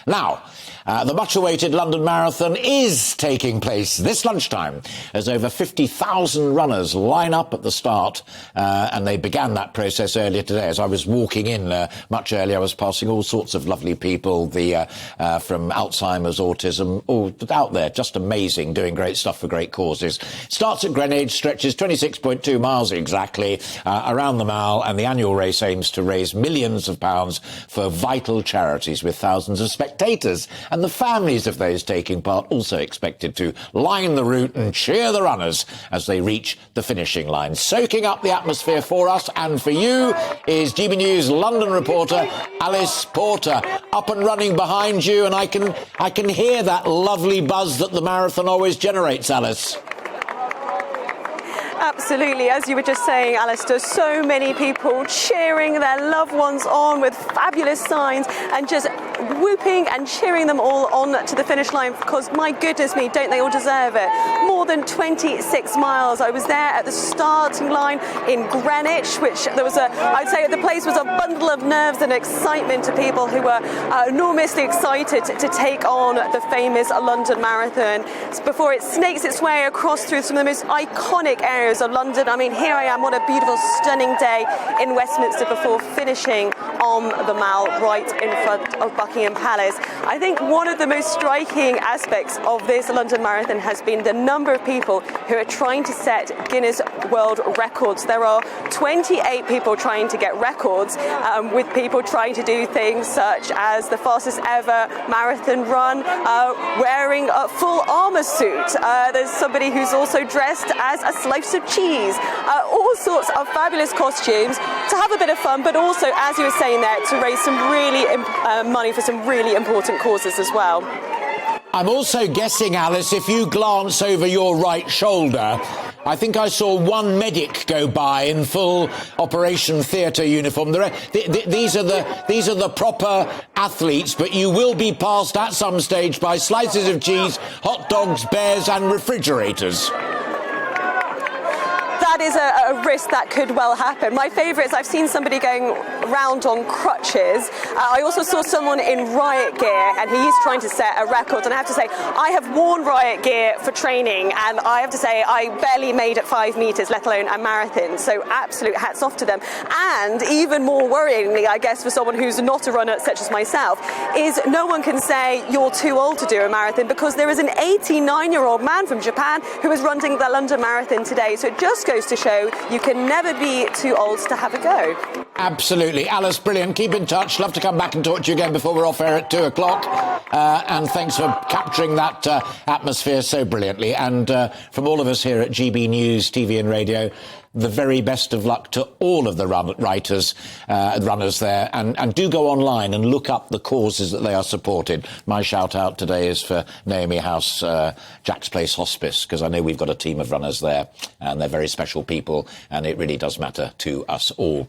Now, the much-awaited London Marathon is taking place this lunchtime as over 50,000 runners line up at the start, and they began that process earlier today. As I was walking in much earlier, I was passing all sorts of lovely people, from Alzheimer's, autism, all out there, just amazing, doing great stuff for great causes. Starts at Greenwich, stretches 26.2 miles exactly around the Mall, and the annual race aims to raise millions of pounds for vital charities, with thousands of spectators and the families of those taking part also expected to line the route and cheer the runners as they reach the finishing line. Soaking up the atmosphere for us and for you is GBNews London reporter Alice Porter, up and running behind you, and I can hear that lovely buzz that the marathon always generates, Alice. Absolutely. As you were just saying, Alistair, so many people cheering their loved ones on with fabulous signs and just whooping and cheering them all on to the finish line, because my goodness me, don't they all deserve it? More than 26 miles. I was there at the starting line in Greenwich, which I'd say the place was a bundle of nerves and excitement to people who were enormously excited to take on the famous London Marathon before it snakes its way across through some of the most iconic areas of London. I mean, here I am, what a beautiful, stunning day in Westminster before finishing on the Mall right in front of Buckingham Palace. I think one of the most striking aspects of this London Marathon has been the number of people who are trying to set Guinness World Records. There are 28 people trying to get records, with people trying to do things such as the fastest ever marathon run wearing a full armour suit. There's somebody who's also dressed as a slice of cheese. All sorts of fabulous costumes to have a bit of fun, but also, as you were saying there, to raise some really money for some really important causes as well. I'm also guessing, Alice, if you glance over your right shoulder, I think I saw one medic go by in full Operation Theatre uniform. These are the proper athletes, but you will be passed at some stage by slices of cheese, hot dogs, bears and refrigerators. That is a risk that could well happen. My favourite is I've seen somebody going round on crutches. I also saw someone in riot gear, and he is trying to set a record. And I have to say, I have worn riot gear for training, and I have to say I barely made it 5 metres, let alone a marathon. So absolute hats off to them. And even more worryingly, I guess, for someone who's not a runner such as myself, is no one can say you're too old to do a marathon, because there is an 89-year-old man from Japan who is running the London Marathon today. So it just goes to show you can never be too old to have a go. Absolutely. Alice, brilliant. Keep in touch. Love to come back and talk to you again before we're off air at 2 o'clock. And thanks for capturing that atmosphere so brilliantly. And from all of us here at GB News, TV and Radio, the very best of luck to all of the runners there. And do go online and look up the causes that they are supported. My shout out today is for Naomi House, Jack's Place Hospice, because I know we've got a team of runners there, and they're very special people, and it really does matter to us all.